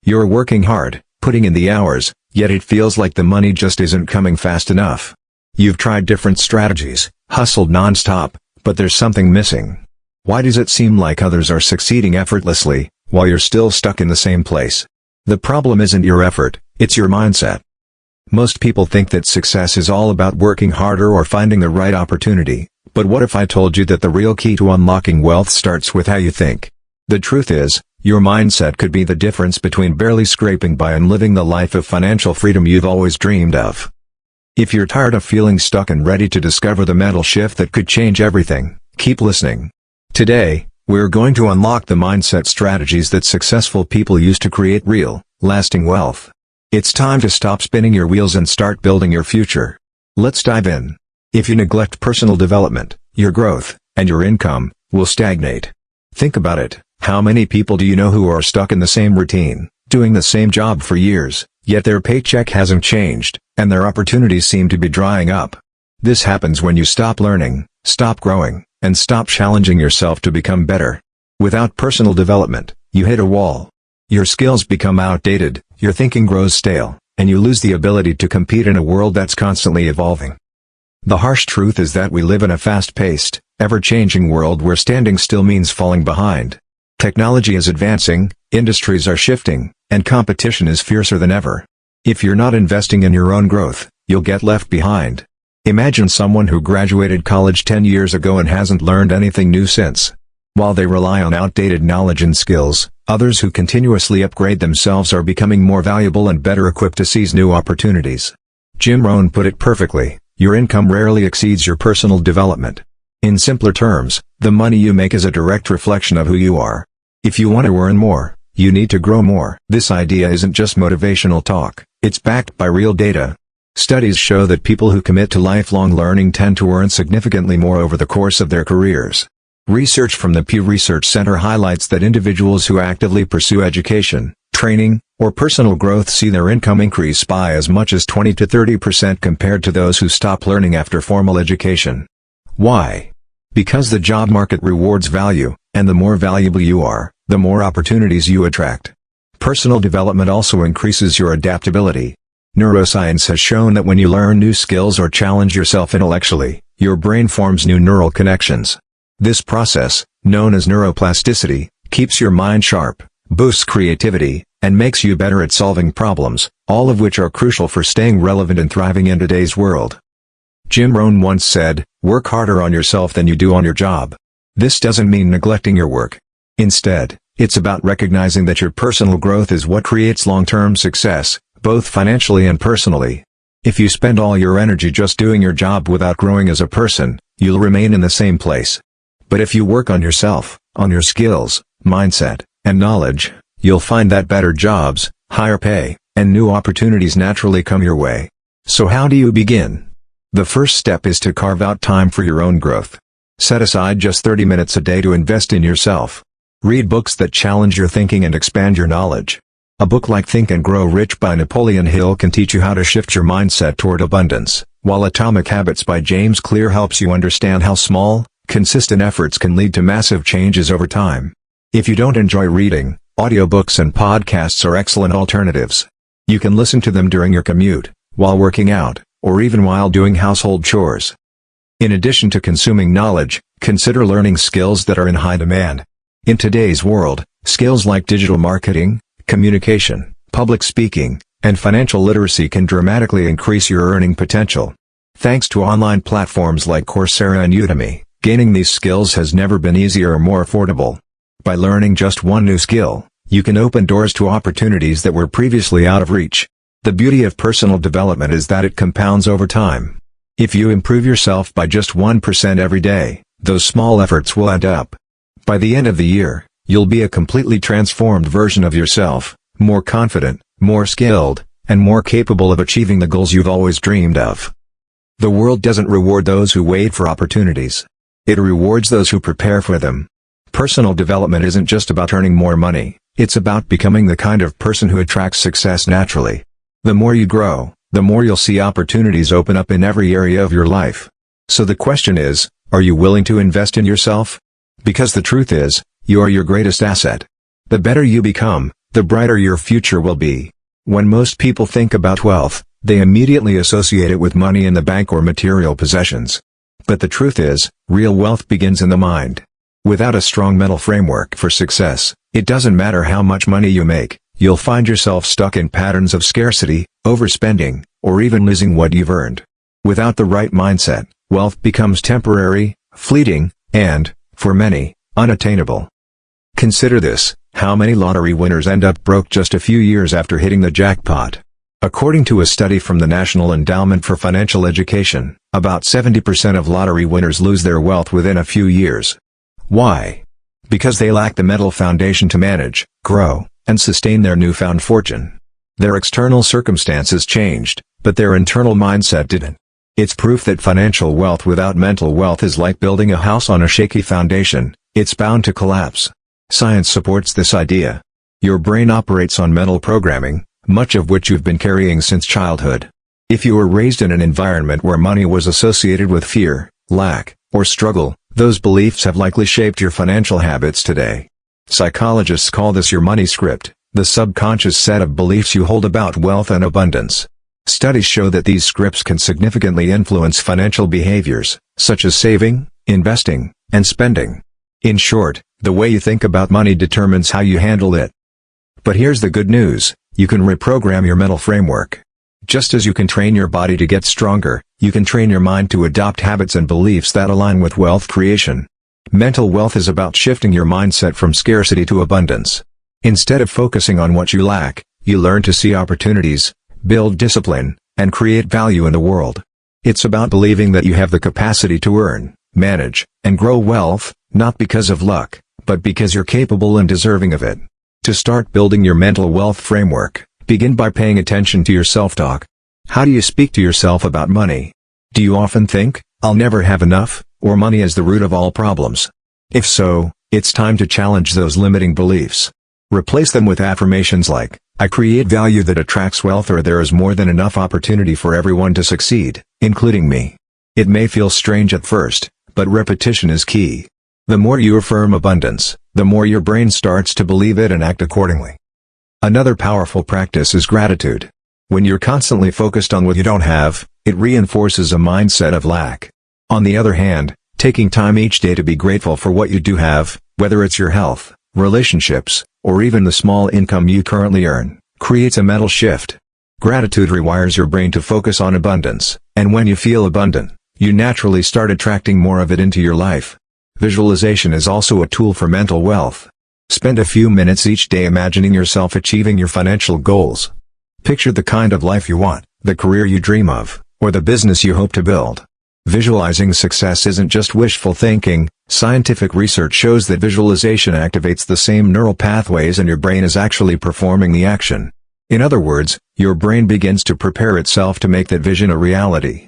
You're working hard, putting in the hours, yet it feels like the money just isn't coming fast enough. You've tried different strategies, hustled non-stop, but there's something missing. Why does it seem like others are succeeding effortlessly, while you're still stuck in the same place? The problem isn't your effort, it's your mindset. Most people think that success is all about working harder or finding the right opportunity, but what if I told you that the real key to unlocking wealth starts with how you think? The truth is, your mindset could be the difference between barely scraping by and living the life of financial freedom you've always dreamed of. If you're tired of feeling stuck and ready to discover the mental shift that could change everything, keep listening. Today, we're going to unlock the mindset strategies that successful people use to create real, lasting wealth. It's time to stop spinning your wheels and start building your future. Let's dive in. If you neglect personal development, your growth, and your income, will stagnate. Think about it. How many people do you know who are stuck in the same routine, doing the same job for years, yet their paycheck hasn't changed, and their opportunities seem to be drying up? This happens when you stop learning, stop growing, and stop challenging yourself to become better. Without personal development, you hit a wall. Your skills become outdated, your thinking grows stale, and you lose the ability to compete in a world that's constantly evolving. The harsh truth is that we live in a fast-paced, ever-changing world where standing still means falling behind. Technology is advancing, industries are shifting, and competition is fiercer than ever. If you're not investing in your own growth, you'll get left behind. Imagine someone who graduated college 10 years ago and hasn't learned anything new since. While they rely on outdated knowledge and skills, others who continuously upgrade themselves are becoming more valuable and better equipped to seize new opportunities. Jim Rohn put it perfectly, your income rarely exceeds your personal development. In simpler terms, the money you make is a direct reflection of who you are. If you want to earn more, you need to grow more. This idea isn't just motivational talk, it's backed by real data. Studies show that people who commit to lifelong learning tend to earn significantly more over the course of their careers. Research from the Pew Research Center highlights that individuals who actively pursue education, training, or personal growth see their income increase by as much as 20 to 30% compared to those who stop learning after formal education. Why? Because the job market rewards value, and the more valuable you are, the more opportunities you attract. Personal development also increases your adaptability. Neuroscience has shown that when you learn new skills or challenge yourself intellectually, your brain forms new neural connections. This process, known as neuroplasticity, keeps your mind sharp, boosts creativity, and makes you better at solving problems, all of which are crucial for staying relevant and thriving in today's world. Jim Rohn once said, "Work harder on yourself than you do on your job." This doesn't mean neglecting your work. Instead, it's about recognizing that your personal growth is what creates long-term success, both financially and personally. If you spend all your energy just doing your job without growing as a person, you'll remain in the same place. But if you work on yourself, on your skills, mindset, and knowledge, you'll find that better jobs, higher pay, and new opportunities naturally come your way. So how do you begin? The first step is to carve out time for your own growth. Set aside just 30 minutes a day to invest in yourself. Read books that challenge your thinking and expand your knowledge. A book like Think and Grow Rich by Napoleon Hill can teach you how to shift your mindset toward abundance, while Atomic Habits by James Clear helps you understand how small, consistent efforts can lead to massive changes over time. If you don't enjoy reading, audiobooks and podcasts are excellent alternatives. You can listen to them during your commute, while working out, or even while doing household chores. In addition to consuming knowledge, consider learning skills that are in high demand. In today's world, skills like digital marketing, communication, public speaking, and financial literacy can dramatically increase your earning potential. Thanks to online platforms like Coursera and Udemy, gaining these skills has never been easier or more affordable. By learning just one new skill, you can open doors to opportunities that were previously out of reach. The beauty of personal development is that it compounds over time. If you improve yourself by just 1% every day, those small efforts will add up. By the end of the year, you'll be a completely transformed version of yourself, more confident, more skilled, and more capable of achieving the goals you've always dreamed of. The world doesn't reward those who wait for opportunities. It rewards those who prepare for them. Personal development isn't just about earning more money, it's about becoming the kind of person who attracts success naturally. The more you grow, the more you'll see opportunities open up in every area of your life. So the question is, are you willing to invest in yourself? Because the truth is, you are your greatest asset. The better you become, the brighter your future will be. When most people think about wealth, they immediately associate it with money in the bank or material possessions. But the truth is, real wealth begins in the mind. Without a strong mental framework for success, it doesn't matter how much money you make, you'll find yourself stuck in patterns of scarcity, overspending, or even losing what you've earned. Without the right mindset, wealth becomes temporary, fleeting, and, for many, unattainable. Consider this: how many lottery winners end up broke just a few years after hitting the jackpot? According to a study from the National Endowment for Financial Education, about 70% of lottery winners lose their wealth within a few years. Why? Because they lack the mental foundation to manage, grow, and sustain their newfound fortune. Their external circumstances changed, but their internal mindset didn't. It's proof that financial wealth without mental wealth is like building a house on a shaky foundation. It's bound to collapse. Science supports this idea. Your brain operates on mental programming, much of which you've been carrying since childhood. If you were raised in an environment where money was associated with fear, lack, or struggle, those beliefs have likely shaped your financial habits today. Psychologists call this your money script, the subconscious set of beliefs you hold about wealth and abundance. Studies show that these scripts can significantly influence financial behaviors, such as saving, investing, and spending. In short, the way you think about money determines how you handle it. But here's the good news: you can reprogram your mental framework. Just as you can train your body to get stronger, you can train your mind to adopt habits and beliefs that align with wealth creation. Mental wealth is about shifting your mindset from scarcity to abundance. Instead of focusing on what you lack, you learn to see opportunities, build discipline, and create value in the world. It's about believing that you have the capacity to earn, manage, and grow wealth, not because of luck, but because you're capable and deserving of it. To start building your mental wealth framework, begin by paying attention to your self-talk. How do you speak to yourself about money? Do you often think, "I'll never have enough," or "money is the root of all problems"? If so, it's time to challenge those limiting beliefs. Replace them with affirmations like, "I create value that attracts wealth," or "There is more than enough opportunity for everyone to succeed, including me." It may feel strange at first, but repetition is key. The more you affirm abundance, the more your brain starts to believe it and act accordingly. Another powerful practice is gratitude. When you're constantly focused on what you don't have, it reinforces a mindset of lack. On the other hand, taking time each day to be grateful for what you do have, whether it's your health, relationships, or even the small income you currently earn, creates a mental shift. Gratitude rewires your brain to focus on abundance, and when you feel abundant, you naturally start attracting more of it into your life. Visualization is also a tool for mental wealth. Spend a few minutes each day imagining yourself achieving your financial goals. Picture the kind of life you want, the career you dream of, or the business you hope to build. Visualizing success isn't just wishful thinking. Scientific research shows that visualization activates the same neural pathways and your brain is actually performing the action. In other words, your brain begins to prepare itself to make that vision a reality.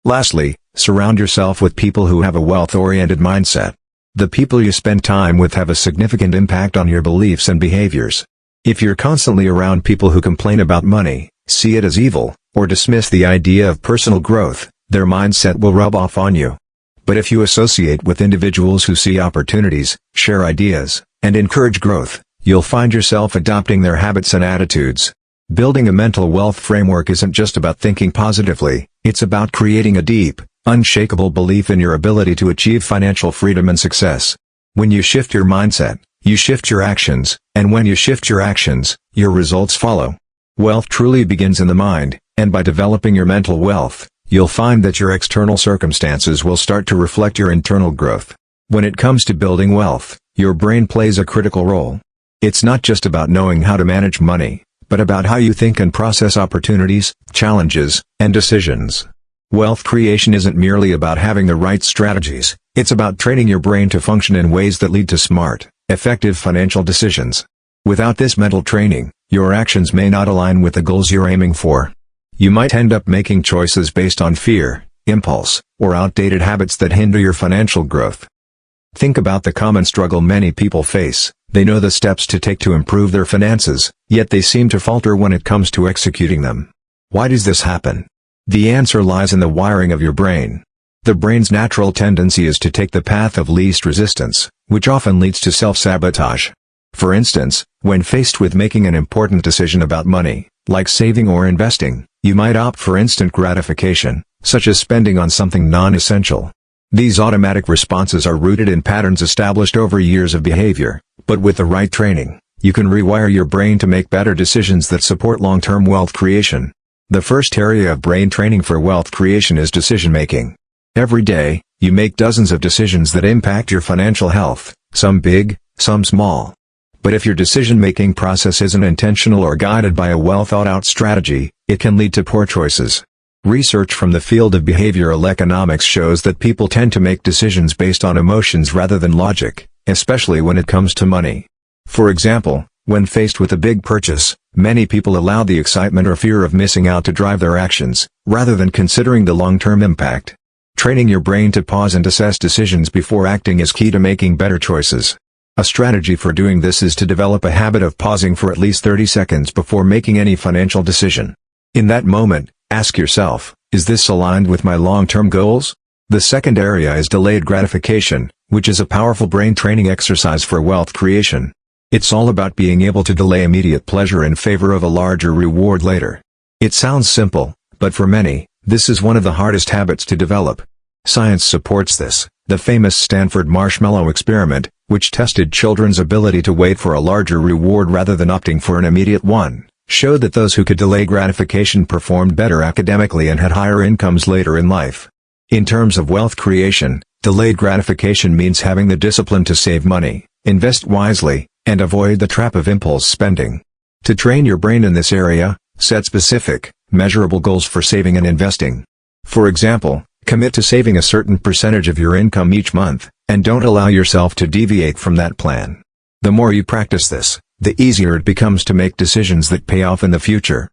Lastly, surround yourself with people who have a wealth-oriented mindset. The people you spend time with have a significant impact on your beliefs and behaviors. If you're constantly around people who complain about money, see it as evil, or dismiss the idea of personal growth, their mindset will rub off on you. But if you associate with individuals who see opportunities, share ideas, and encourage growth, you'll find yourself adopting their habits and attitudes. Building a mental wealth framework isn't just about thinking positively, it's about creating a deep, unshakable belief in your ability to achieve financial freedom and success. When you shift your mindset, you shift your actions, and when you shift your actions, your results follow. Wealth truly begins in the mind, and by developing your mental wealth, you'll find that your external circumstances will start to reflect your internal growth. When it comes to building wealth, your brain plays a critical role. It's not just about knowing how to manage money, but about how you think and process opportunities, challenges, and decisions. Wealth creation isn't merely about having the right strategies, it's about training your brain to function in ways that lead to smart, effective financial decisions. Without this mental training, your actions may not align with the goals you're aiming for. You might end up making choices based on fear, impulse, or outdated habits that hinder your financial growth. Think about the common struggle many people face. They know the steps to take to improve their finances, yet they seem to falter when it comes to executing them. Why does this happen? The answer lies in the wiring of your brain. The brain's natural tendency is to take the path of least resistance, which often leads to self-sabotage. For instance, when faced with making an important decision about money, like saving or investing, you might opt for instant gratification, such as spending on something non-essential. These automatic responses are rooted in patterns established over years of behavior, but with the right training, you can rewire your brain to make better decisions that support long-term wealth creation. The first area of brain training for wealth creation is decision-making. Every day, you make dozens of decisions that impact your financial health, some big, some small. But if your decision-making process isn't intentional or guided by a well-thought-out strategy, it can lead to poor choices. Research from the field of behavioral economics shows that people tend to make decisions based on emotions rather than logic, especially when it comes to money. For example, when faced with a big purchase, many people allow the excitement or fear of missing out to drive their actions, rather than considering the long-term impact. Training your brain to pause and assess decisions before acting is key to making better choices. A strategy for doing this is to develop a habit of pausing for at least 30 seconds before making any financial decision. In that moment, ask yourself, is this aligned with my long-term goals? The second area is delayed gratification, which is a powerful brain training exercise for wealth creation. It's all about being able to delay immediate pleasure in favor of a larger reward later. It sounds simple, but for many, this is one of the hardest habits to develop. Science supports this. The famous Stanford marshmallow experiment, which tested children's ability to wait for a larger reward rather than opting for an immediate one, showed that those who could delay gratification performed better academically and had higher incomes later in life. In terms of wealth creation, delayed gratification means having the discipline to save money, invest wisely, and avoid the trap of impulse spending. To train your brain in this area, set specific, measurable goals for saving and investing. For example, commit to saving a certain percentage of your income each month, and don't allow yourself to deviate from that plan. The more you practice this, the easier it becomes to make decisions that pay off in the future.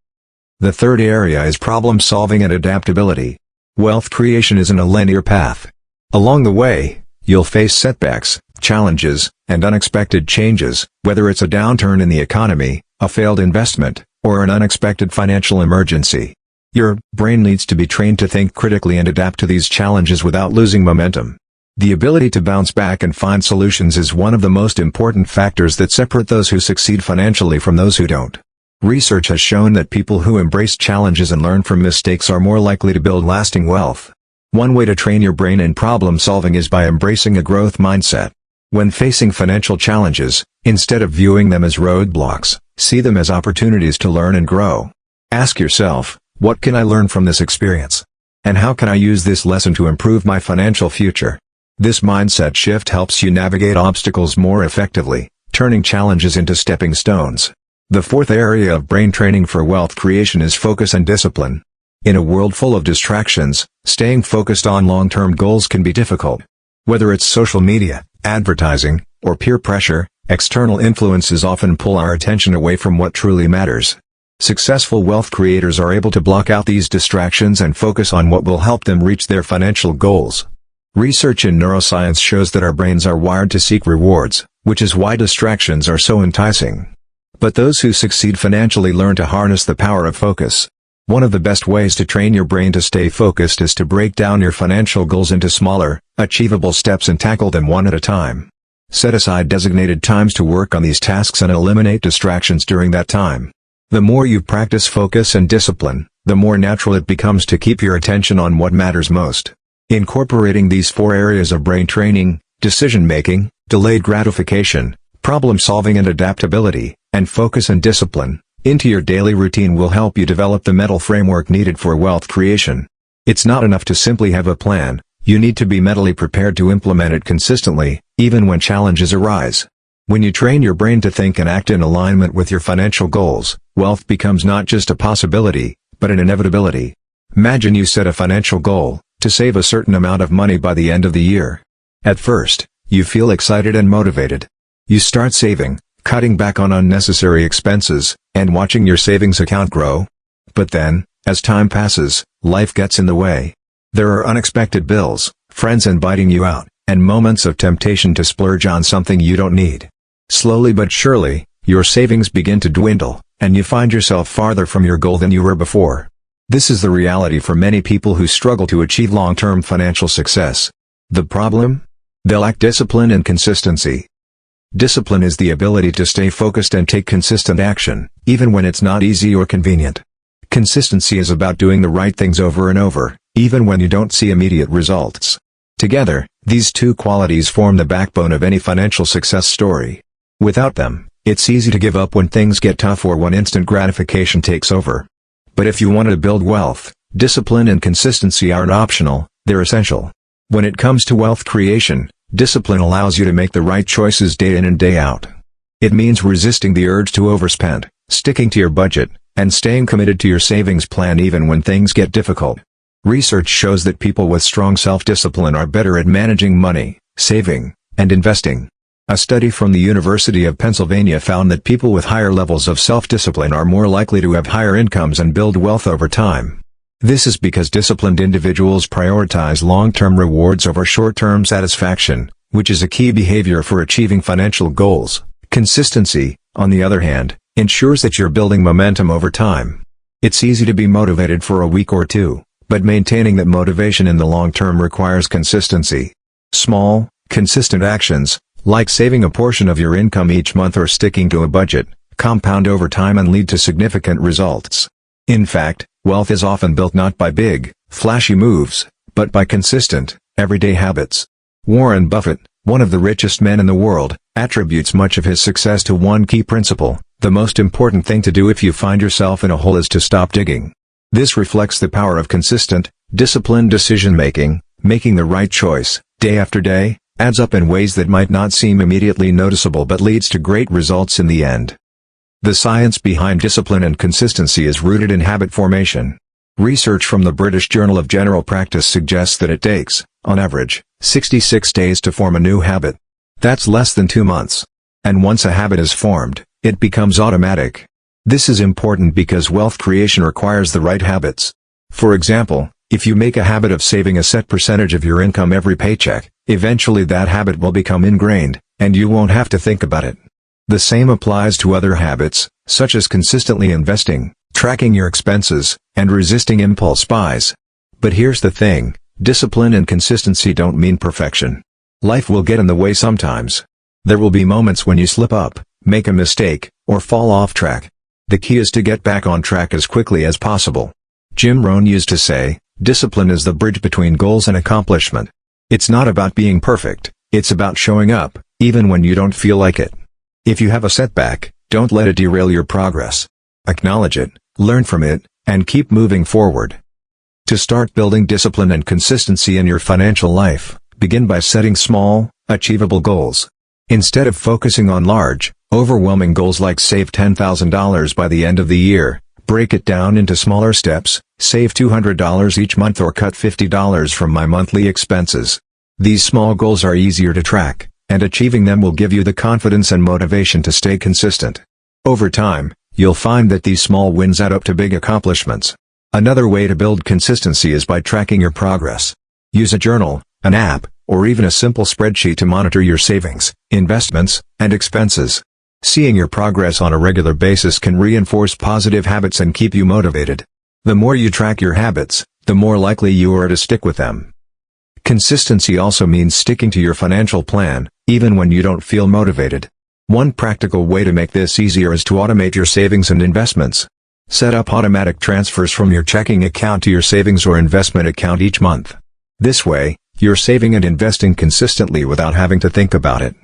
The third area is problem solving and adaptability. Wealth creation isn't a linear path. Along the way, you'll face setbacks, challenges, and unexpected changes, whether it's a downturn in the economy, a failed investment, or an unexpected financial emergency. Your brain needs to be trained to think critically and adapt to these challenges without losing momentum. The ability to bounce back and find solutions is one of the most important factors that separate those who succeed financially from those who don't. Research has shown that people who embrace challenges and learn from mistakes are more likely to build lasting wealth. One way to train your brain in problem solving is by embracing a growth mindset. When facing financial challenges, instead of viewing them as roadblocks, see them as opportunities to learn and grow. Ask yourself, what can I learn from this experience? And how can I use this lesson to improve my financial future? This mindset shift helps you navigate obstacles more effectively, turning challenges into stepping stones. The fourth area of brain training for wealth creation is focus and discipline. In a world full of distractions, staying focused on long-term goals can be difficult. Whether it's social media, advertising, or peer pressure, external influences often pull our attention away from what truly matters. Successful wealth creators are able to block out these distractions and focus on what will help them reach their financial goals. Research in neuroscience shows that our brains are wired to seek rewards, which is why distractions are so enticing. But those who succeed financially learn to harness the power of focus. One of the best ways to train your brain to stay focused is to break down your financial goals into smaller, achievable steps and tackle them one at a time. Set aside designated times to work on these tasks and eliminate distractions during that time. The more you practice focus and discipline, the more natural it becomes to keep your attention on what matters most. Incorporating these four areas of brain training, decision-making, delayed gratification, problem-solving and adaptability, and focus and discipline, into your daily routine will help you develop the mental framework needed for wealth creation. It's not enough to simply have a plan, you need to be mentally prepared to implement it consistently, even when challenges arise. When you train your brain to think and act in alignment with your financial goals, wealth becomes not just a possibility, but an inevitability. Imagine you set a financial goal, to save a certain amount of money by the end of the year. At first, you feel excited and motivated. You start saving, cutting back on unnecessary expenses, and watching your savings account grow. But then, as time passes, life gets in the way. There are unexpected bills, friends inviting you out, and moments of temptation to splurge on something you don't need. Slowly but surely, your savings begin to dwindle, and you find yourself farther from your goal than you were before. This is the reality for many people who struggle to achieve long-term financial success. The problem? They lack discipline and consistency. Discipline is the ability to stay focused and take consistent action, even when it's not easy or convenient. Consistency is about doing the right things over and over, even when you don't see immediate results. Together, these two qualities form the backbone of any financial success story. Without them, it's easy to give up when things get tough or when instant gratification takes over. But if you want to build wealth, discipline and consistency aren't optional, they're essential. When it comes to wealth creation, discipline allows you to make the right choices day in and day out. It means resisting the urge to overspend, sticking to your budget, and staying committed to your savings plan even when things get difficult. Research shows that people with strong self-discipline are better at managing money, saving, and investing. A study from the University of Pennsylvania found that people with higher levels of self-discipline are more likely to have higher incomes and build wealth over time. This is because disciplined individuals prioritize long-term rewards over short-term satisfaction, which is a key behavior for achieving financial goals. Consistency, on the other hand, ensures that you're building momentum over time. It's easy to be motivated for a week or two, but maintaining that motivation in the long term requires consistency. Small, consistent actions, like saving a portion of your income each month or sticking to a budget, compound over time and lead to significant results. In fact, wealth is often built not by big, flashy moves, but by consistent, everyday habits. Warren Buffett, one of the richest men in the world, attributes much of his success to one key principle: the most important thing to do if you find yourself in a hole is to stop digging. This reflects the power of consistent, disciplined decision-making. Making the right choice, day after day, adds up in ways that might not seem immediately noticeable but leads to great results in the end. The science behind discipline and consistency is rooted in habit formation. Research from the British Journal of General Practice suggests that it takes, on average, 66 days to form a new habit. That's less than 2 months. And once a habit is formed, it becomes automatic. This is important because wealth creation requires the right habits. For example, if you make a habit of saving a set percentage of your income every paycheck, eventually that habit will become ingrained, and you won't have to think about it. The same applies to other habits, such as consistently investing, tracking your expenses, and resisting impulse buys. But here's the thing: discipline and consistency don't mean perfection. Life will get in the way sometimes. There will be moments when you slip up, make a mistake, or fall off track. The key is to get back on track as quickly as possible. Jim Rohn used to say, "Discipline is the bridge between goals and accomplishment." It's not about being perfect, it's about showing up, even when you don't feel like it. If you have a setback, don't let it derail your progress. Acknowledge it, learn from it, and keep moving forward. To start building discipline and consistency in your financial life, begin by setting small, achievable goals. Instead of focusing on large, overwhelming goals like save $10,000 by the end of the year, break it down into smaller steps: save $200 each month or cut $50 from my monthly expenses. These small goals are easier to track, and achieving them will give you the confidence and motivation to stay consistent. Over time, you'll find that these small wins add up to big accomplishments. Another way to build consistency is by tracking your progress. Use a journal, an app, or even a simple spreadsheet to monitor your savings, investments, and expenses. Seeing your progress on a regular basis can reinforce positive habits and keep you motivated. The more you track your habits, the more likely you are to stick with them. Consistency also means sticking to your financial plan, even when you don't feel motivated. One practical way to make this easier is to automate your savings and investments. Set up automatic transfers from your checking account to your savings or investment account each month. This way, you're saving and investing consistently without having to think about it.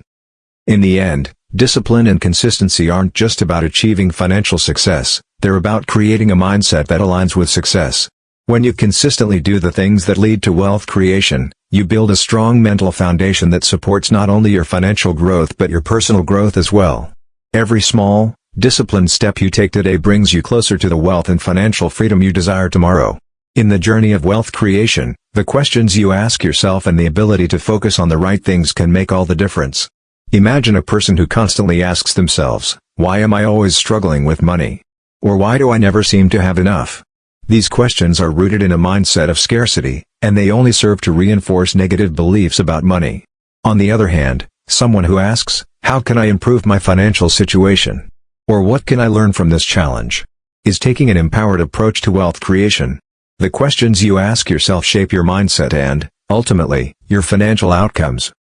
In the end, discipline and consistency aren't just about achieving financial success, they're about creating a mindset that aligns with success. When you consistently do the things that lead to wealth creation, you build a strong mental foundation that supports not only your financial growth but your personal growth as well. Every small, disciplined step you take today brings you closer to the wealth and financial freedom you desire tomorrow. In the journey of wealth creation, the questions you ask yourself and the ability to focus on the right things can make all the difference. Imagine a person who constantly asks themselves, "Why am I always struggling with money?" Or "Why do I never seem to have enough?" These questions are rooted in a mindset of scarcity, and they only serve to reinforce negative beliefs about money. On the other hand, someone who asks, "How can I improve my financial situation?" or "What can I learn from this challenge?" is taking an empowered approach to wealth creation. The questions you ask yourself shape your mindset and, ultimately, your financial outcomes.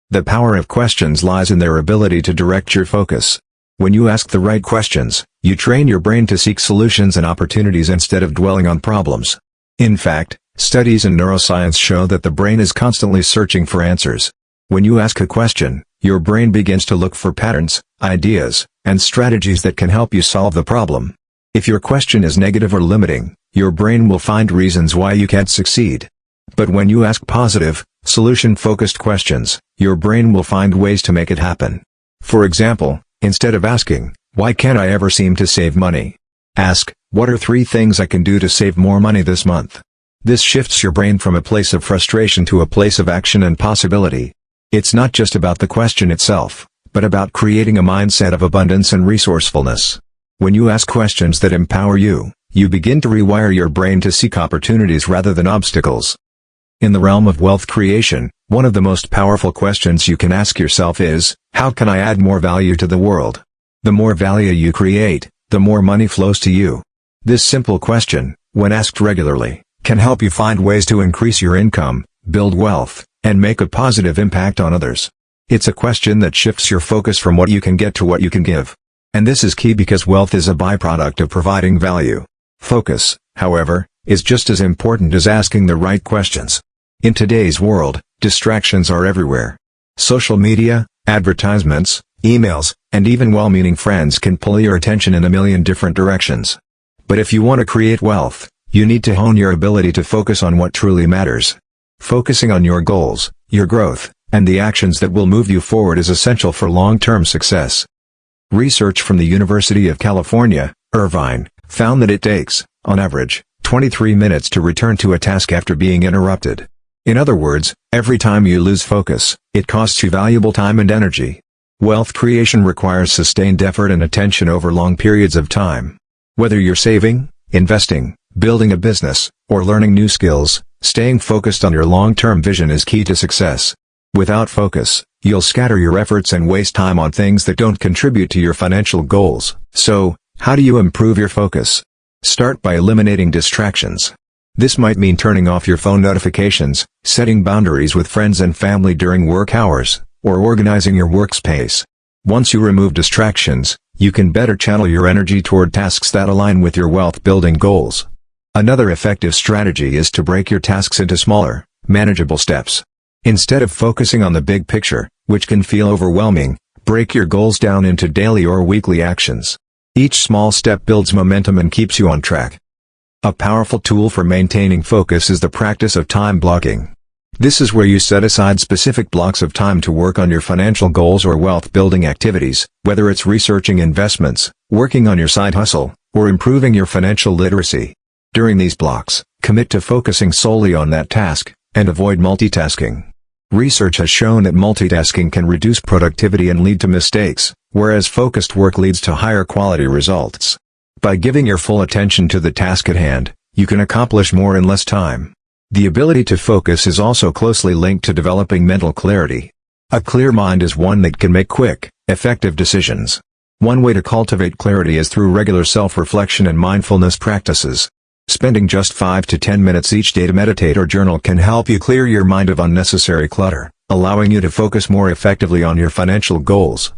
The power of questions lies in their ability to direct your focus. When you ask the right questions, you train your brain to seek solutions and opportunities instead of dwelling on problems. In fact, studies in neuroscience show that the brain is constantly searching for answers. When you ask a question, your brain begins to look for patterns, ideas, and strategies that can help you solve the problem. If your question is negative or limiting, your brain will find reasons why you can't succeed. But when you ask positive, solution-focused questions, your brain will find ways to make it happen. For example, instead of asking, "Why can't I ever seem to save money?" ask, "What are 3 things I can do to save more money this month?" This shifts your brain from a place of frustration to a place of action and possibility. It's not just about the question itself, but about creating a mindset of abundance and resourcefulness. When you ask questions that empower you, you begin to rewire your brain to seek opportunities rather than obstacles. In the realm of wealth creation, one of the most powerful questions you can ask yourself is, how can I add more value to the world? The more value you create, the more money flows to you. This simple question, when asked regularly, can help you find ways to increase your income, build wealth, and make a positive impact on others. It's a question that shifts your focus from what you can get to what you can give. And this is key because wealth is a byproduct of providing value. Focus, however, is just as important as asking the right questions. In today's world, distractions are everywhere. Social media, advertisements, emails, and even well-meaning friends can pull your attention in a million different directions. But if you want to create wealth, you need to hone your ability to focus on what truly matters. Focusing on your goals, your growth, and the actions that will move you forward is essential for long-term success. Research from the University of California, Irvine, found that it takes, on average, 23 minutes to return to a task after being interrupted. In other words, every time you lose focus, it costs you valuable time and energy. Wealth creation requires sustained effort and attention over long periods of time. Whether you're saving, investing, building a business, or learning new skills, staying focused on your long-term vision is key to success. Without focus, you'll scatter your efforts and waste time on things that don't contribute to your financial goals. So, how do you improve your focus? Start by eliminating distractions. This might mean turning off your phone notifications, setting boundaries with friends and family during work hours, or organizing your workspace. Once you remove distractions, you can better channel your energy toward tasks that align with your wealth-building goals. Another effective strategy is to break your tasks into smaller, manageable steps. Instead of focusing on the big picture, which can feel overwhelming, break your goals down into daily or weekly actions. Each small step builds momentum and keeps you on track. A powerful tool for maintaining focus is the practice of time blocking. This is where you set aside specific blocks of time to work on your financial goals or wealth-building activities, whether it's researching investments, working on your side hustle, or improving your financial literacy. During these blocks, commit to focusing solely on that task, and avoid multitasking. Research has shown that multitasking can reduce productivity and lead to mistakes, whereas focused work leads to higher quality results. By giving your full attention to the task at hand, you can accomplish more in less time. The ability to focus is also closely linked to developing mental clarity. A clear mind is one that can make quick, effective decisions. One way to cultivate clarity is through regular self-reflection and mindfulness practices. Spending just 5 to 10 minutes each day to meditate or journal can help you clear your mind of unnecessary clutter, allowing you to focus more effectively on your financial goals.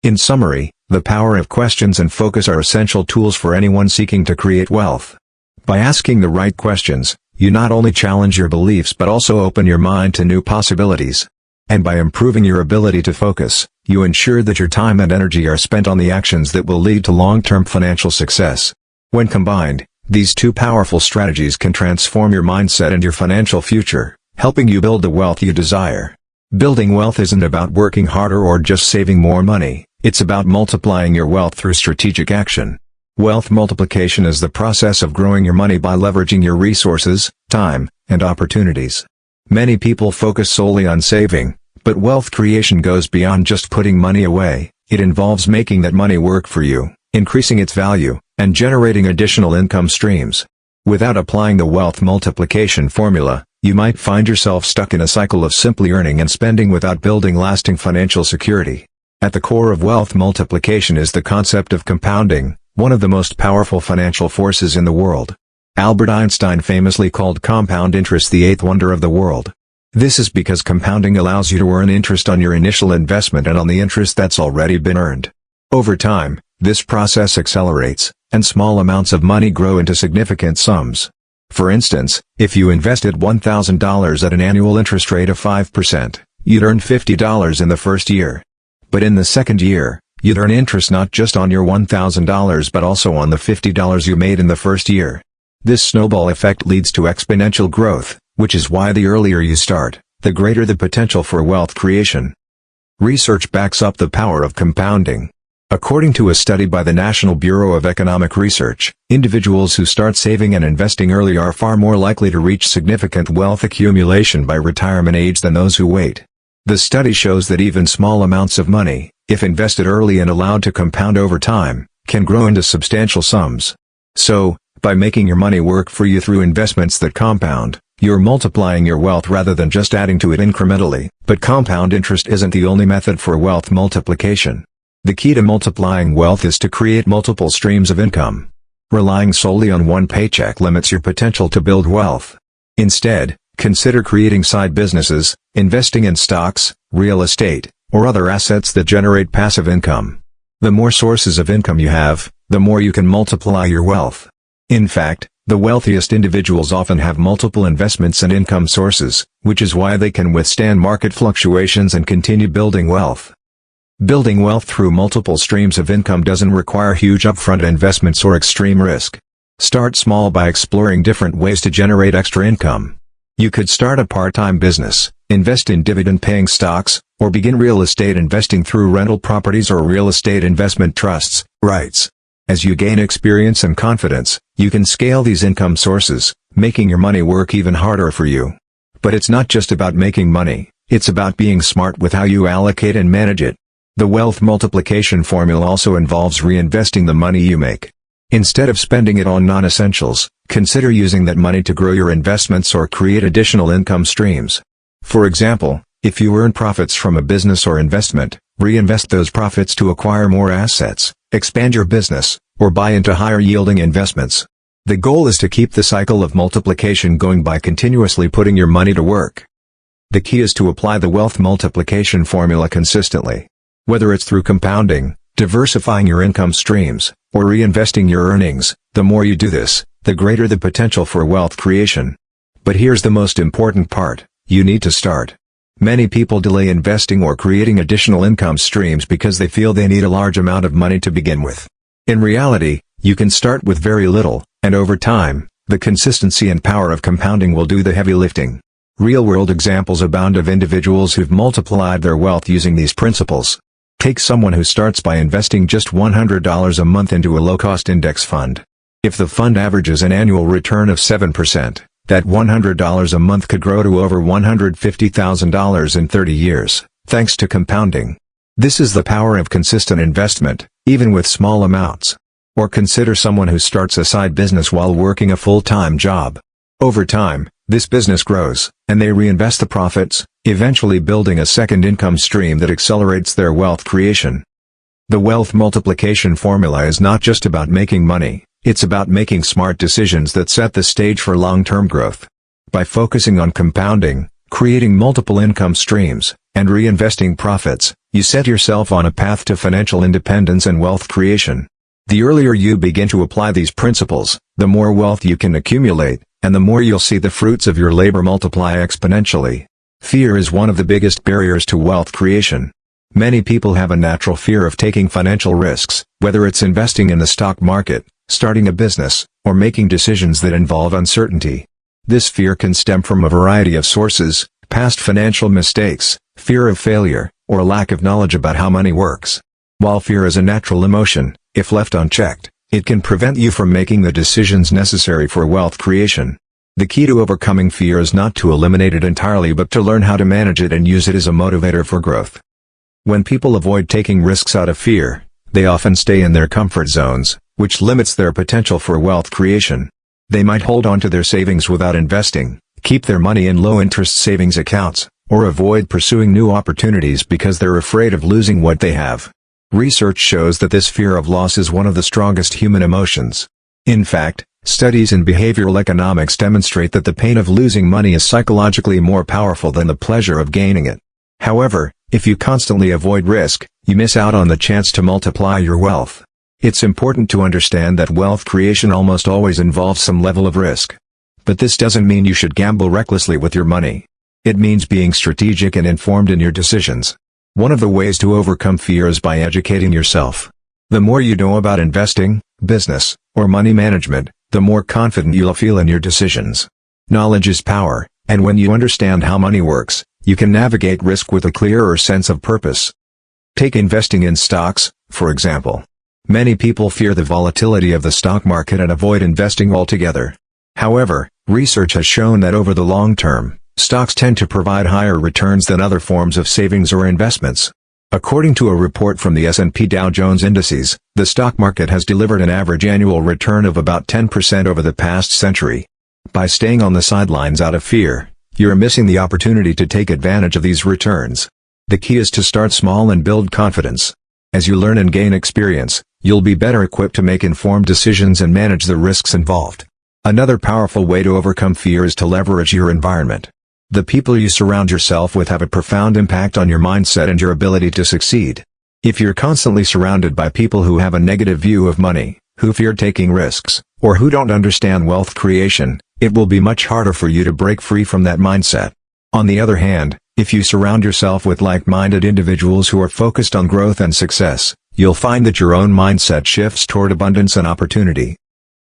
In summary, the power of questions and focus are essential tools for anyone seeking to create wealth. By asking the right questions, you not only challenge your beliefs but also open your mind to new possibilities. And by improving your ability to focus, you ensure that your time and energy are spent on the actions that will lead to long-term financial success. When combined, these two powerful strategies can transform your mindset and your financial future, helping you build the wealth you desire. Building wealth isn't about working harder or just saving more money, it's about multiplying your wealth through strategic action. Wealth multiplication is the process of growing your money by leveraging your resources, time, and opportunities. Many people focus solely on saving, but wealth creation goes beyond just putting money away. It involves making that money work for you, increasing its value, and generating additional income streams. Without applying the wealth multiplication formula, you might find yourself stuck in a cycle of simply earning and spending without building lasting financial security. At the core of wealth multiplication is the concept of compounding, one of the most powerful financial forces in the world. Albert Einstein famously called compound interest the eighth wonder of the world. This is because compounding allows you to earn interest on your initial investment and on the interest that's already been earned. Over time, this process accelerates, and small amounts of money grow into significant sums. For instance, if you invested $1,000 at an annual interest rate of 5%, you'd earn $50 in the first year. But in the second year, you'd earn interest not just on your $1,000 but also on the $50 you made in the first year. This snowball effect leads to exponential growth, which is why the earlier you start, the greater the potential for wealth creation. Research backs up the power of compounding. According to a study by the National Bureau of Economic Research, individuals who start saving and investing early are far more likely to reach significant wealth accumulation by retirement age than those who wait. The study shows that even small amounts of money, if invested early and allowed to compound over time, can grow into substantial sums. So, by making your money work for you through investments that compound, you're multiplying your wealth rather than just adding to it incrementally. But compound interest isn't the only method for wealth multiplication. The key to multiplying wealth is to create multiple streams of income. Relying solely on one paycheck limits your potential to build wealth. Instead, consider creating side businesses, investing in stocks, real estate, or other assets that generate passive income. The more sources of income you have, the more you can multiply your wealth. In fact, the wealthiest individuals often have multiple investments and income sources, which is why they can withstand market fluctuations and continue building wealth. Building wealth through multiple streams of income doesn't require huge upfront investments or extreme risk. Start small by exploring different ways to generate extra income. You could start a part-time business, invest in dividend-paying stocks, or begin real estate investing through rental properties or real estate investment trusts, REITs. As you gain experience and confidence, you can scale these income sources, making your money work even harder for you. But it's not just about making money, it's about being smart with how you allocate and manage it. The wealth multiplication formula also involves reinvesting the money you make. Instead of spending it on non-essentials, consider using that money to grow your investments or create additional income streams. For example, if you earn profits from a business or investment, reinvest those profits to acquire more assets, expand your business, or buy into higher-yielding investments. The goal is to keep the cycle of multiplication going by continuously putting your money to work. The key is to apply the wealth multiplication formula consistently. Whether it's through compounding, diversifying your income streams, or reinvesting your earnings, the more you do this, the greater the potential for wealth creation. But here's the most important part: you need to start. Many people delay investing or creating additional income streams because they feel they need a large amount of money to begin with. In reality, you can start with very little, and over time, the consistency and power of compounding will do the heavy lifting. Real-world examples abound of individuals who've multiplied their wealth using these principles. Take someone who starts by investing just $100 a month into a low-cost index fund. If the fund averages an annual return of 7%, that $100 a month could grow to over $150,000 in 30 years, thanks to compounding. This is the power of consistent investment, even with small amounts. Or consider someone who starts a side business while working a full-time job. Over time, this business grows, and they reinvest the profits, eventually building a second income stream that accelerates their wealth creation. The wealth multiplication formula is not just about making money, it's about making smart decisions that set the stage for long-term growth. By focusing on compounding, creating multiple income streams, and reinvesting profits, you set yourself on a path to financial independence and wealth creation. The earlier you begin to apply these principles, the more wealth you can accumulate, and the more you'll see the fruits of your labor multiply exponentially. Fear is one of the biggest barriers to wealth creation. Many people have a natural fear of taking financial risks, whether it's investing in the stock market, starting a business, or making decisions that involve uncertainty. This fear can stem from a variety of sources: past financial mistakes, fear of failure, or lack of knowledge about how money works. While fear is a natural emotion, if left unchecked, it can prevent you from making the decisions necessary for wealth creation. The key to overcoming fear is not to eliminate it entirely but to learn how to manage it and use it as a motivator for growth. When people avoid taking risks out of fear, they often stay in their comfort zones, which limits their potential for wealth creation. They might hold on to their savings without investing, keep their money in low-interest savings accounts, or avoid pursuing new opportunities because they're afraid of losing what they have. Research shows that this fear of loss is one of the strongest human emotions. In fact, Studies in behavioral economics demonstrate that the pain of losing money is psychologically more powerful than the pleasure of gaining it. However, if you constantly avoid risk, you miss out on the chance to multiply your wealth. It's important to understand that wealth creation almost always involves some level of risk. But this doesn't mean you should gamble recklessly with your money. It means being strategic and informed in your decisions. One of the ways to overcome fear is by educating yourself. The more you know about investing, business, or money management, the more confident you'll feel in your decisions. Knowledge is power, and when you understand how money works, you can navigate risk with a clearer sense of purpose. Take investing in stocks, for example. Many people fear the volatility of the stock market and avoid investing altogether. However, research has shown that over the long term, stocks tend to provide higher returns than other forms of savings or investments. According to a report from the S&P Dow Jones Indices, the stock market has delivered an average annual return of about 10% over the past century. By staying on the sidelines out of fear, you're missing the opportunity to take advantage of these returns. The key is to start small and build confidence. As you learn and gain experience, you'll be better equipped to make informed decisions and manage the risks involved. Another powerful way to overcome fear is to leverage your environment. The people you surround yourself with have a profound impact on your mindset and your ability to succeed. If you're constantly surrounded by people who have a negative view of money, who fear taking risks, or who don't understand wealth creation, it will be much harder for you to break free from that mindset. On the other hand, if you surround yourself with like-minded individuals who are focused on growth and success, you'll find that your own mindset shifts toward abundance and opportunity.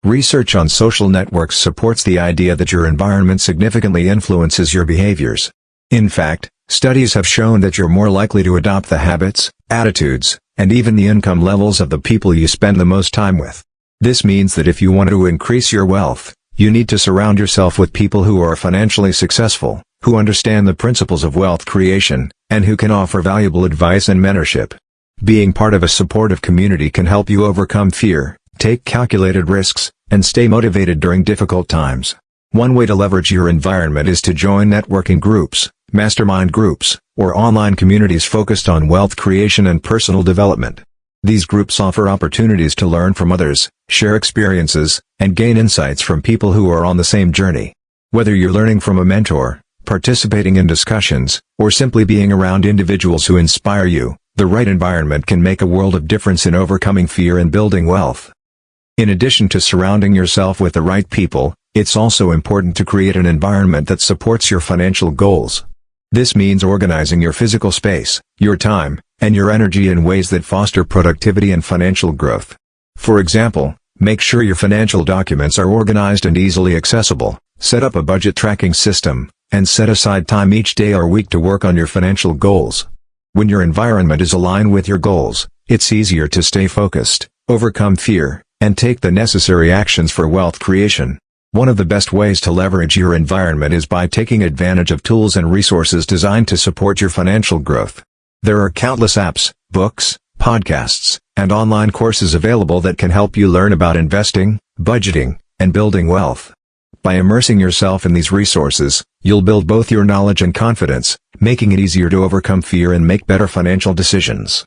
Research on social networks supports the idea that your environment significantly influences your behaviors. In fact, studies have shown that you're more likely to adopt the habits, attitudes, and even the income levels of the people you spend the most time with. This means that if you want to increase your wealth, you need to surround yourself with people who are financially successful, who understand the principles of wealth creation, and who can offer valuable advice and mentorship. Being part of a supportive community can help you overcome fear, take calculated risks, and stay motivated during difficult times. One way to leverage your environment is to join networking groups, mastermind groups, or online communities focused on wealth creation and personal development. These groups offer opportunities to learn from others, share experiences, and gain insights from people who are on the same journey. Whether you're learning from a mentor, participating in discussions, or simply being around individuals who inspire you, the right environment can make a world of difference in overcoming fear and building wealth. In addition to surrounding yourself with the right people, it's also important to create an environment that supports your financial goals. This means organizing your physical space, your time, and your energy in ways that foster productivity and financial growth. For example, make sure your financial documents are organized and easily accessible, set up a budget tracking system, and set aside time each day or week to work on your financial goals. When your environment is aligned with your goals, it's easier to stay focused, overcome fear, and take the necessary actions for wealth creation. One of the best ways to leverage your environment is by taking advantage of tools and resources designed to support your financial growth. There are countless apps, books, podcasts, and online courses available that can help you learn about investing, budgeting, and building wealth. By immersing yourself in these resources, you'll build both your knowledge and confidence, making it easier to overcome fear and make better financial decisions.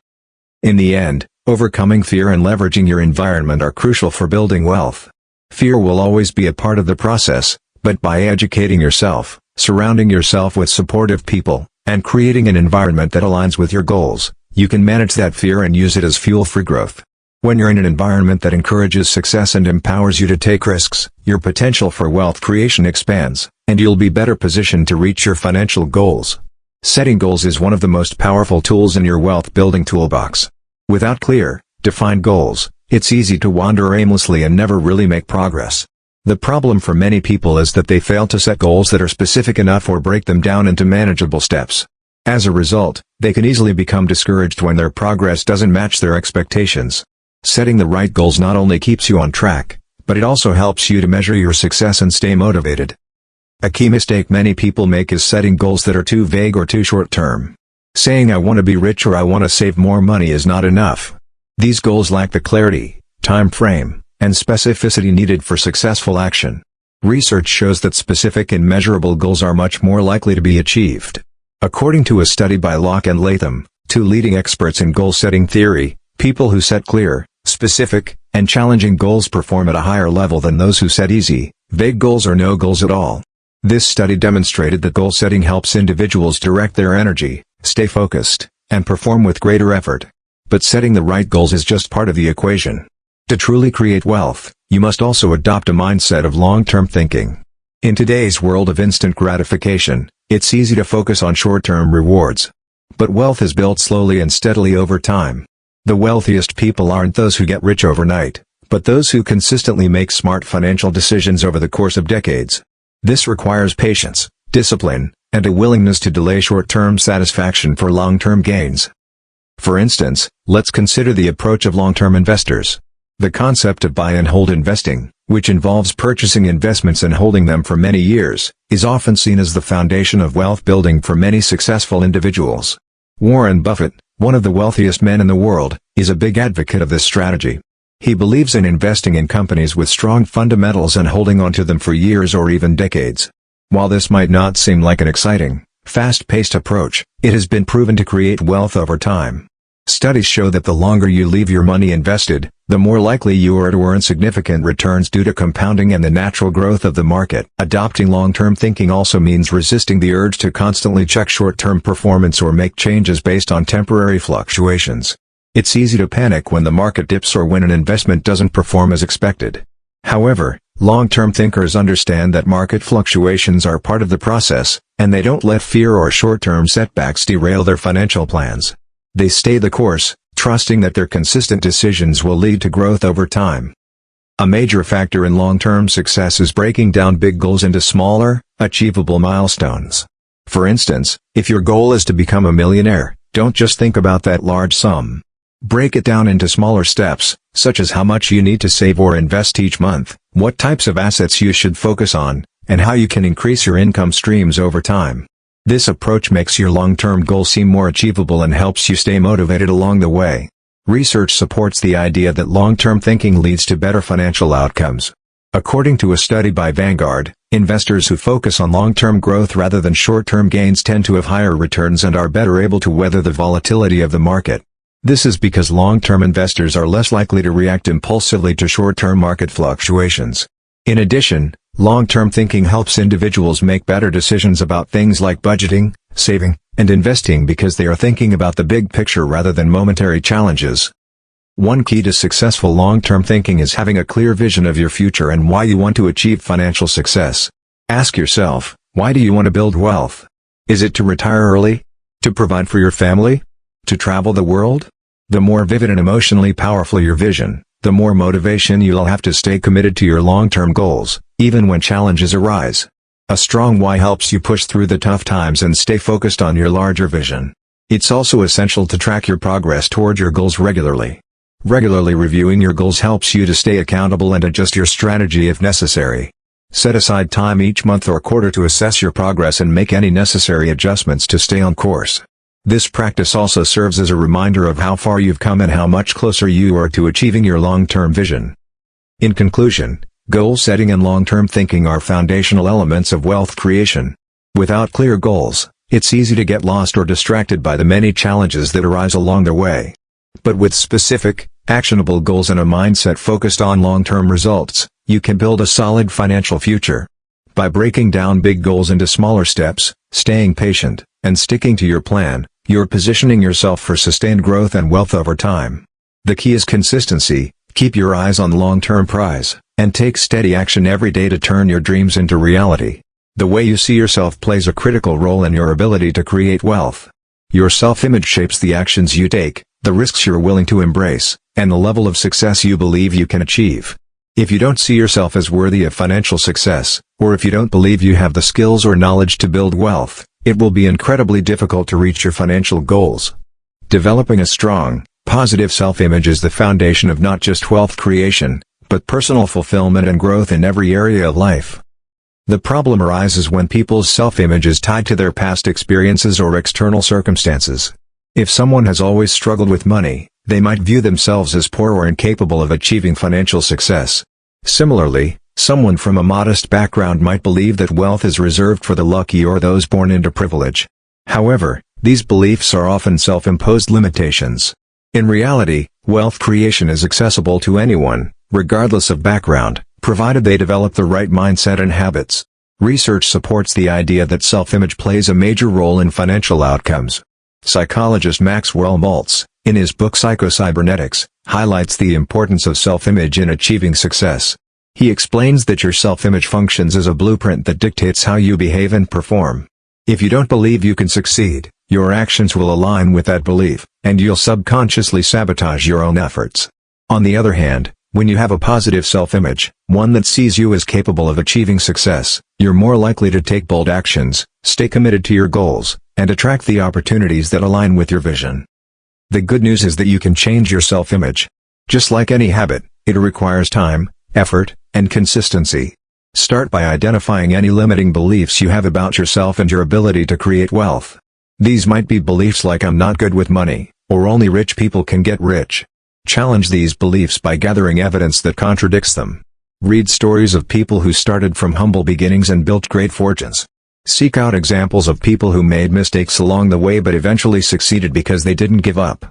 In the end, overcoming fear and leveraging your environment are crucial for building wealth. Fear will always be a part of the process, but by educating yourself, surrounding yourself with supportive people, and creating an environment that aligns with your goals, you can manage that fear and use it as fuel for growth. When you're in an environment that encourages success and empowers you to take risks, your potential for wealth creation expands, and you'll be better positioned to reach your financial goals. Setting goals is one of the most powerful tools in your wealth-building toolbox. Without clear, defined goals, it's easy to wander aimlessly and never really make progress. The problem for many people is that they fail to set goals that are specific enough or break them down into manageable steps. As a result, they can easily become discouraged when their progress doesn't match their expectations. Setting the right goals not only keeps you on track, but it also helps you to measure your success and stay motivated. A key mistake many people make is setting goals that are too vague or too short-term. Saying I want to be rich or I want to save more money is not enough. These goals lack the clarity, time frame, and specificity needed for successful action. Research shows that specific and measurable goals are much more likely to be achieved. According to a study by Locke and Latham, two leading experts in goal-setting theory, people who set clear, specific and challenging goals perform at a higher level than those who set easy, vague goals or no goals at all. This study demonstrated that goal setting helps individuals direct their energy, stay focused, and perform with greater effort. But setting the right goals is just part of the equation. To truly create wealth, you must also adopt a mindset of long-term thinking. In today's world of instant gratification, it's easy to focus on short-term rewards. But wealth is built slowly and steadily over time. The wealthiest people aren't those who get rich overnight, but those who consistently make smart financial decisions over the course of decades. This requires patience, discipline, and a willingness to delay short-term satisfaction for long-term gains. For instance, let's consider the approach of long-term investors. The concept of buy and hold investing, which involves purchasing investments and holding them for many years, is often seen as the foundation of wealth building for many successful individuals. Warren Buffett, one of the wealthiest men in the world, is a big advocate of this strategy. He believes in investing in companies with strong fundamentals and holding on to them for years or even decades. While this might not seem like an exciting, fast-paced approach, it has been proven to create wealth over time. Studies show that the longer you leave your money invested, the more likely you are to earn significant returns due to compounding and the natural growth of the market. Adopting long-term thinking also means resisting the urge to constantly check short-term performance or make changes based on temporary fluctuations. It's easy to panic when the market dips or when an investment doesn't perform as expected. However, long-term thinkers understand that market fluctuations are part of the process, and they don't let fear or short-term setbacks derail their financial plans. They stay the course, trusting that their consistent decisions will lead to growth over time. A major factor in long-term success is breaking down big goals into smaller, achievable milestones. For instance, if your goal is to become a millionaire, don't just think about that large sum. Break it down into smaller steps, such as how much you need to save or invest each month, what types of assets you should focus on, and how you can increase your income streams over time. This approach makes your long-term goals seem more achievable and helps you stay motivated along the way. Research supports the idea that long-term thinking leads to better financial outcomes. According to a study by Vanguard, investors who focus on long-term growth rather than short-term gains tend to have higher returns and are better able to weather the volatility of the market. This is because long-term investors are less likely to react impulsively to short-term market fluctuations. In addition, long-term thinking helps individuals make better decisions about things like budgeting, saving, and investing because they are thinking about the big picture rather than momentary challenges. One key to successful long-term thinking is having a clear vision of your future and why you want to achieve financial success. Ask yourself, why do you want to build wealth? Is it to retire early? To provide for your family? To travel the world? The more vivid and emotionally powerful your vision, the more motivation you'll have to stay committed to your long-term goals, even when challenges arise. A strong why helps you push through the tough times and stay focused on your larger vision. It's also essential to track your progress toward your goals regularly. Regularly reviewing your goals helps you to stay accountable and adjust your strategy if necessary. Set aside time each month or quarter to assess your progress and make any necessary adjustments to stay on course. This practice also serves as a reminder of how far you've come and how much closer you are to achieving your long-term vision. In conclusion, goal setting and long-term thinking are foundational elements of wealth creation. Without clear goals, it's easy to get lost or distracted by the many challenges that arise along the way. But with specific, actionable goals and a mindset focused on long-term results, you can build a solid financial future. By breaking down big goals into smaller steps, staying patient, and sticking to your plan, you're positioning yourself for sustained growth and wealth over time. The key is consistency. Keep your eyes on the long-term prize, and take steady action every day to turn your dreams into reality. The way you see yourself plays a critical role in your ability to create wealth. Your self-image shapes the actions you take, the risks you're willing to embrace, and the level of success you believe you can achieve. If you don't see yourself as worthy of financial success, or if you don't believe you have the skills or knowledge to build wealth, it will be incredibly difficult to reach your financial goals. Developing a strong, positive self-image is the foundation of not just wealth creation, but personal fulfillment and growth in every area of life. The problem arises when people's self-image is tied to their past experiences or external circumstances. If someone has always struggled with money, they might view themselves as poor or incapable of achieving financial success. Similarly, someone from a modest background might believe that wealth is reserved for the lucky or those born into privilege. However, these beliefs are often self-imposed limitations. In reality, wealth creation is accessible to anyone, regardless of background, provided they develop the right mindset and habits. Research supports the idea that self-image plays a major role in financial outcomes. Psychologist Maxwell Maltz, in his book Psycho-Cybernetics, highlights the importance of self-image in achieving success. He explains that your self-image functions as a blueprint that dictates how you behave and perform. If you don't believe you can succeed, your actions will align with that belief, and you'll subconsciously sabotage your own efforts. On the other hand, when you have a positive self-image, one that sees you as capable of achieving success, you're more likely to take bold actions, stay committed to your goals, and attract the opportunities that align with your vision. The good news is that you can change your self-image. Just like any habit, it requires time, effort, and consistency. Start by identifying any limiting beliefs you have about yourself and your ability to create wealth. These might be beliefs like "I'm not good with money," or "only rich people can get rich." Challenge these beliefs by gathering evidence that contradicts them. Read stories of people who started from humble beginnings and built great fortunes. Seek out examples of people who made mistakes along the way but eventually succeeded because they didn't give up.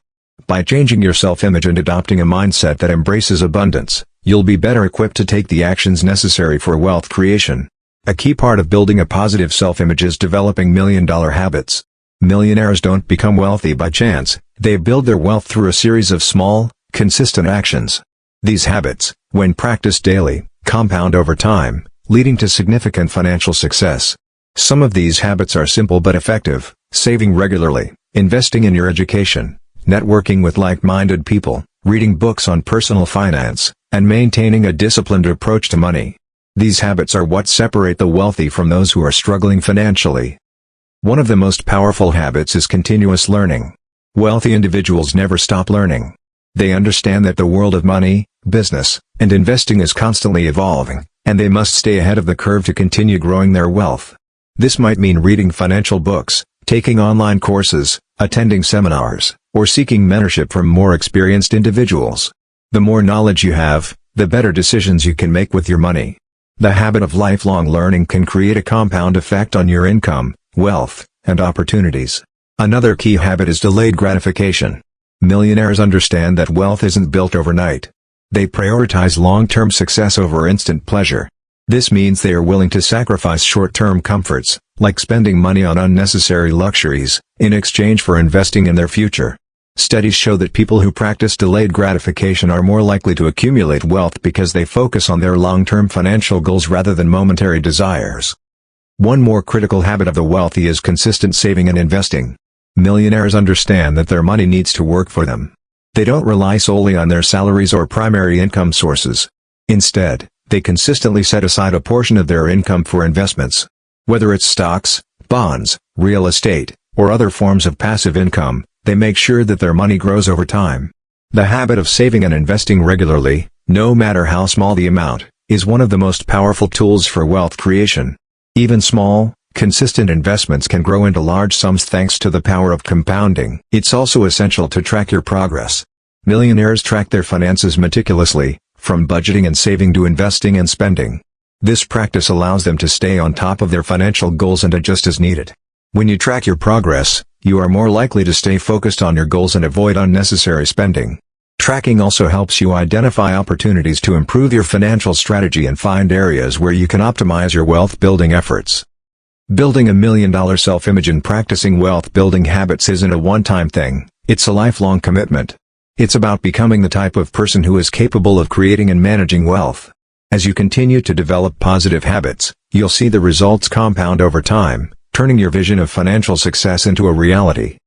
By changing your self-image and adopting a mindset that embraces abundance, you'll be better equipped to take the actions necessary for wealth creation. A key part of building a positive self-image is developing million-dollar habits. Millionaires don't become wealthy by chance, they build their wealth through a series of small, consistent actions. These habits, when practiced daily, compound over time, leading to significant financial success. Some of these habits are simple but effective: saving regularly, investing in your education, networking with like-minded people, reading books on personal finance, and maintaining a disciplined approach to money. These habits are what separate the wealthy from those who are struggling financially. One of the most powerful habits is continuous learning. Wealthy individuals never stop learning. They understand that the world of money, business, and investing is constantly evolving, and they must stay ahead of the curve to continue growing their wealth. This might mean reading financial books, taking online courses, attending seminars, or seeking mentorship from more experienced individuals. The more knowledge you have, the better decisions you can make with your money. The habit of lifelong learning can create a compound effect on your income, wealth, and opportunities. Another key habit is delayed gratification. Millionaires understand that wealth isn't built overnight. They prioritize long-term success over instant pleasure. This means they are willing to sacrifice short-term comforts, like spending money on unnecessary luxuries, in exchange for investing in their future. Studies show that people who practice delayed gratification are more likely to accumulate wealth because they focus on their long-term financial goals rather than momentary desires. One more critical habit of the wealthy is consistent saving and investing. Millionaires understand that their money needs to work for them. They don't rely solely on their salaries or primary income sources. Instead, they consistently set aside a portion of their income for investments. Whether it's stocks, bonds, real estate, or other forms of passive income, they make sure that their money grows over time. The habit of saving and investing regularly, no matter how small the amount, is one of the most powerful tools for wealth creation. Even small, consistent investments can grow into large sums thanks to the power of compounding. It's also essential to track your progress. Millionaires track their finances meticulously, from budgeting and saving to investing and spending. This practice allows them to stay on top of their financial goals and adjust as needed. When you track your progress, you are more likely to stay focused on your goals and avoid unnecessary spending. Tracking also helps you identify opportunities to improve your financial strategy and find areas where you can optimize your wealth-building efforts. Building $1 million self-image and practicing wealth-building habits isn't a one-time thing, it's a lifelong commitment. It's about becoming the type of person who is capable of creating and managing wealth. As you continue to develop positive habits, you'll see the results compound over time, turning your vision of financial success into a reality.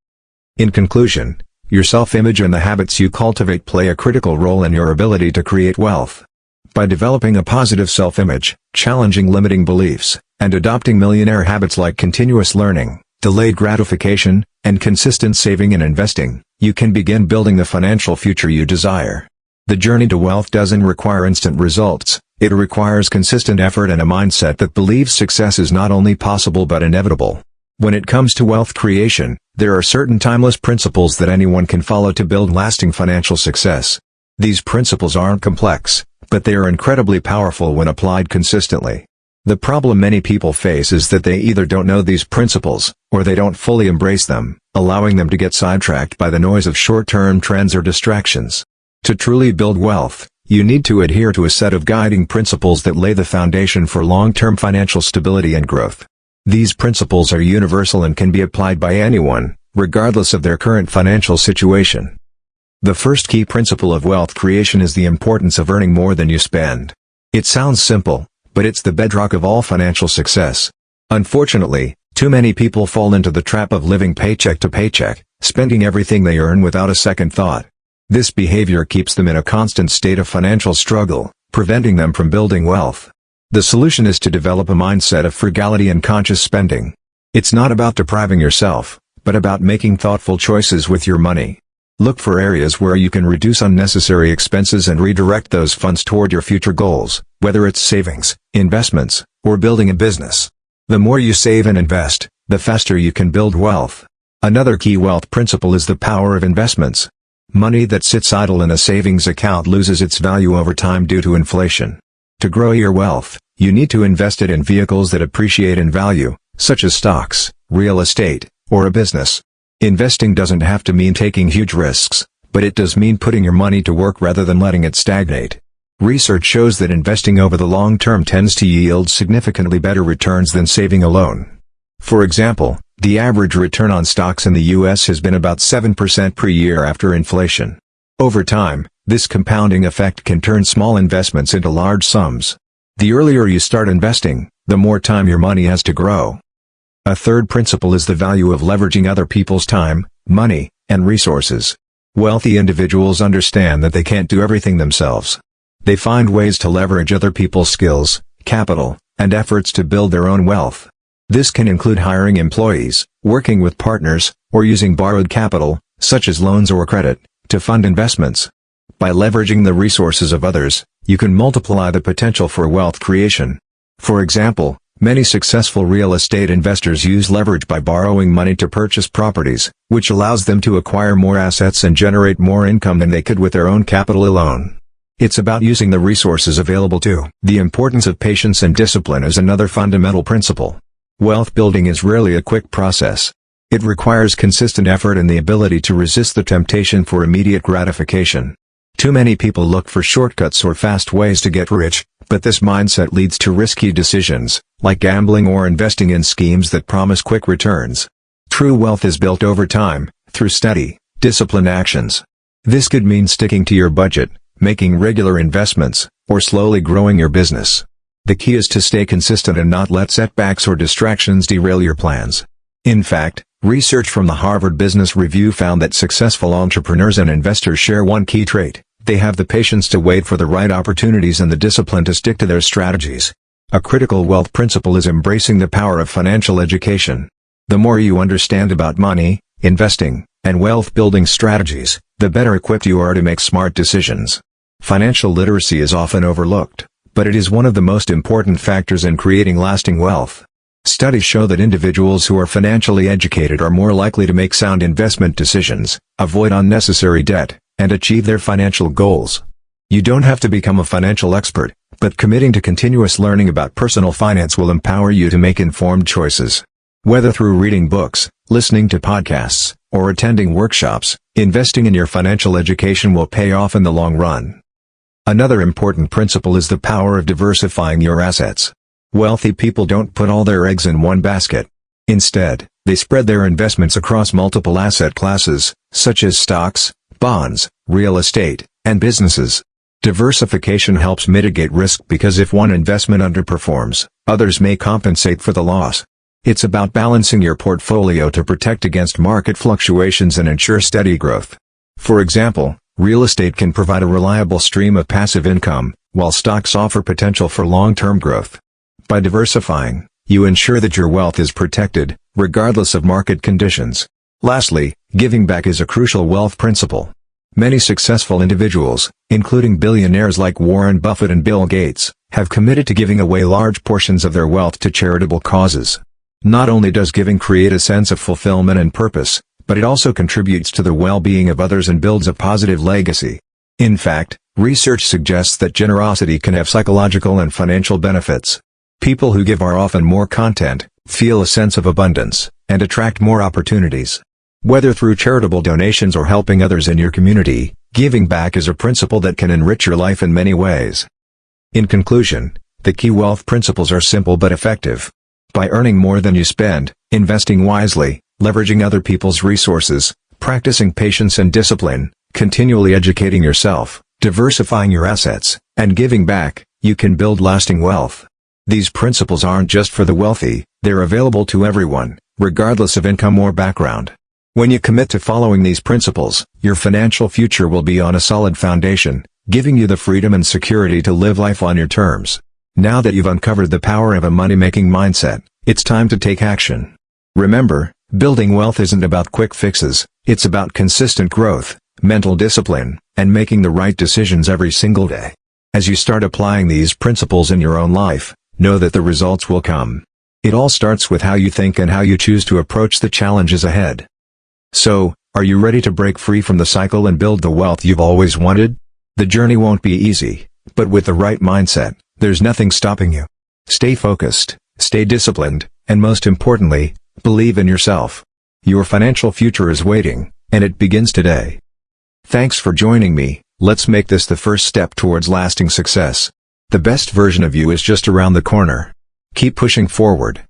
In conclusion, your self-image and the habits you cultivate play a critical role in your ability to create wealth. By developing a positive self-image, challenging limiting beliefs, and adopting millionaire habits like continuous learning, delayed gratification, and consistent saving and investing, you can begin building the financial future you desire. The journey to wealth doesn't require instant results, it requires consistent effort and a mindset that believes success is not only possible but inevitable. When it comes to wealth creation, there are certain timeless principles that anyone can follow to build lasting financial success. These principles aren't complex, but they are incredibly powerful when applied consistently. The problem many people face is that they either don't know these principles, or they don't fully embrace them, allowing them to get sidetracked by the noise of short-term trends or distractions. To truly build wealth, you need to adhere to a set of guiding principles that lay the foundation for long-term financial stability and growth. These principles are universal and can be applied by anyone, regardless of their current financial situation. The first key principle of wealth creation is the importance of earning more than you spend. It sounds simple, but it's the bedrock of all financial success. Unfortunately, too many people fall into the trap of living paycheck to paycheck, spending everything they earn without a second thought. This behavior keeps them in a constant state of financial struggle, preventing them from building wealth. The solution is to develop a mindset of frugality and conscious spending. It's not about depriving yourself, but about making thoughtful choices with your money. Look for areas where you can reduce unnecessary expenses and redirect those funds toward your future goals, whether it's savings, investments, or building a business. The more you save and invest, the faster you can build wealth. Another key wealth principle is the power of investments. Money that sits idle in a savings account loses its value over time due to inflation. To grow your wealth, you need to invest it in vehicles that appreciate in value, such as stocks, real estate, or a business. Investing doesn't have to mean taking huge risks, but it does mean putting your money to work rather than letting it stagnate. Research shows that investing over the long term tends to yield significantly better returns than saving alone. For example, the average return on stocks in the U.S. has been about 7% per year after inflation. Over time, this compounding effect can turn small investments into large sums. The earlier you start investing, the more time your money has to grow. A third principle is the value of leveraging other people's time, money, and resources. Wealthy individuals understand that they can't do everything themselves. They find ways to leverage other people's skills, capital, and efforts to build their own wealth. This can include hiring employees, working with partners, or using borrowed capital, such as loans or credit, to fund investments. By leveraging the resources of others, you can multiply the potential for wealth creation. For example, many successful real estate investors use leverage by borrowing money to purchase properties, which allows them to acquire more assets and generate more income than they could with their own capital alone. It's about using the resources available too. The importance of patience and discipline is another fundamental principle. Wealth building is rarely a quick process. It requires consistent effort and the ability to resist the temptation for immediate gratification. Too many people look for shortcuts or fast ways to get rich, but this mindset leads to risky decisions, like gambling or investing in schemes that promise quick returns. True wealth is built over time, through steady, disciplined actions. This could mean sticking to your budget, making regular investments, or slowly growing your business. The key is to stay consistent and not let setbacks or distractions derail your plans. In fact, research from the Harvard Business Review found that successful entrepreneurs and investors share one key trait: they have the patience to wait for the right opportunities and the discipline to stick to their strategies. A critical wealth principle is embracing the power of financial education. The more you understand about money, investing, and wealth-building strategies, the better equipped you are to make smart decisions. Financial literacy is often overlooked, but it is one of the most important factors in creating lasting wealth. Studies show that individuals who are financially educated are more likely to make sound investment decisions, avoid unnecessary debt, and achieve their financial goals. You don't have to become a financial expert, but committing to continuous learning about personal finance will empower you to make informed choices. Whether through reading books, listening to podcasts, or attending workshops, investing in your financial education will pay off in the long run. Another important principle is the power of diversifying your assets. Wealthy people don't put all their eggs in one basket. Instead, they spread their investments across multiple asset classes, such as stocks, bonds, real estate, and businesses. Diversification helps mitigate risk because if one investment underperforms, others may compensate for the loss. It's about balancing your portfolio to protect against market fluctuations and ensure steady growth. For example, real estate can provide a reliable stream of passive income, while stocks offer potential for long-term growth. By diversifying, you ensure that your wealth is protected, regardless of market conditions. Lastly, giving back is a crucial wealth principle. Many successful individuals, including billionaires like Warren Buffett and Bill Gates, have committed to giving away large portions of their wealth to charitable causes. Not only does giving create a sense of fulfillment and purpose, but it also contributes to the well-being of others and builds a positive legacy. In fact, research suggests that generosity can have psychological and financial benefits. People who give are often more content, feel a sense of abundance, and attract more opportunities. Whether through charitable donations or helping others in your community, giving back is a principle that can enrich your life in many ways. In conclusion, the key wealth principles are simple but effective. By earning more than you spend, investing wisely, leveraging other people's resources, practicing patience and discipline, continually educating yourself, diversifying your assets, and giving back, you can build lasting wealth. These principles aren't just for the wealthy, they're available to everyone, regardless of income or background. When you commit to following these principles, your financial future will be on a solid foundation, giving you the freedom and security to live life on your terms. Now that you've uncovered the power of a money-making mindset, it's time to take action. Remember, building wealth isn't about quick fixes, it's about consistent growth, mental discipline, and making the right decisions every single day. As you start applying these principles in your own life, know that the results will come. It all starts with how you think and how you choose to approach the challenges ahead. So, are you ready to break free from the cycle and build the wealth you've always wanted? The journey won't be easy, but with the right mindset, there's nothing stopping you. Stay focused, stay disciplined, and most importantly, believe in yourself. Your financial future is waiting, and it begins today. Thanks for joining me. Let's make this the first step towards lasting success. The best version of you is just around the corner. Keep pushing forward,